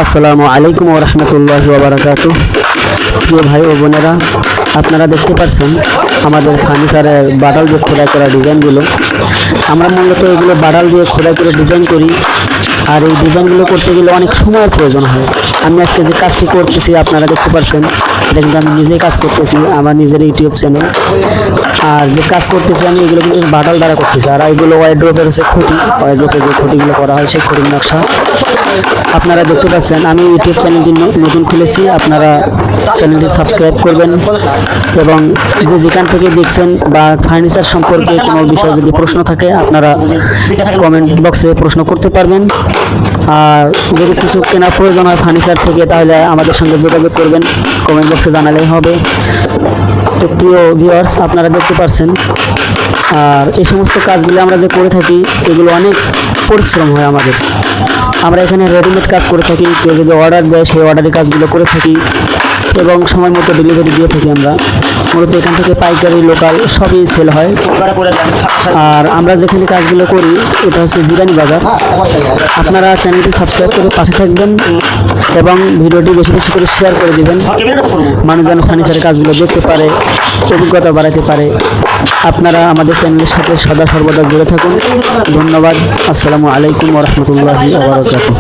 আসসালামু আলাইকুম ওয়া রাহমাতুল্লাহি ওয়া বারাকাতুহু। প্রিয় ভাই ও বোনেরা, আপনারা দেখতে পাচ্ছেন আমাদের ফার্নিচারের বাটাল দিয়ে খোদাই করা ডিজাইনগুলো। আমরা মূলত এগুলো বাটাল দিয়ে খোদাই করে ডিজাইন করি, আর এই ডিজাইনগুলো করতে গেলে অনেক সময়ের প্রয়োজন হয়। আমি আজকে যে কাজটি করতেছি আপনারা দেখতে পাচ্ছেন, এটা কিন্তু আমি নিজেই কাজ করতেছি, আমার নিজের ইউটিউব চ্যানেল। আর যে কাজ করতেছি আমি এগুলো কিন্তু বাটাল দ্বারা করতেছি। আর এইগুলো ওয়াইড্রোপের হচ্ছে খুঁটি, ওয়াইড্রোপের যে খুঁটিগুলো করা হয় সেই খুঁটির নকশা আপনারা দেখতে পাচ্ছেন। আমি ইউটিউব চ্যানেলটি নতুন খুলেছি, আপনারা চ্যানেলটি সাবস্ক্রাইব করবেন এবং যেখান থেকে দেখছেন বা ফার্নিচার সম্পর্কে কোনো বিষয়ে যদি প্রশ্ন থাকে আপনারা কমেন্ট বক্সে প্রশ্ন করতে পারবেন। আর যদি কিছু কেনার প্রয়োজন হয় ফার্নিচার থেকে তাহলে আমাদের সঙ্গে যোগাযোগ করবেন, কমেন্ট বক্সে জানালেই হবে। তো প্রিয় ভিউয়ার্স, আপনারা দেখতে পাচ্ছেন আর এই সমস্ত কাজগুলো আমরা যে করে থাকি এগুলো অনেক পরিশ্রম হয় আমাদের। আমরা এখানে রেডিমেড কাজ করে থাকি, কেউ যদি অর্ডার দেয় সেই অর্ডারের কাজগুলো করে থাকি এবং সময় মতো ডেলিভারি দিয়ে থাকি। আমরা মূলত এখান থেকে পাইকারি লোকাল সবই সেল হয়। আর আমরা যেখানে কাজগুলো করি এটা হচ্ছে জিরানি বাজার। আপনারা চ্যানেলটি সাবস্ক্রাইব করে পাশে থাকবেন এবং ভিডিওটি বেশি বেশি করে শেয়ার করে দেবেন, মানুষ যেন ফার্নিচারের কাজগুলো দেখতে পারে, অভিজ্ঞতা বাড়াতে পারে। আপনারা আমাদের চ্যানেলের সাথে সদা সর্বদা জুড়ে থাকুন। ধন্যবাদ। আসসালামু আলাইকুম ওয়া রাহমাতুল্লাহি ওয়া বারাকাতুহু।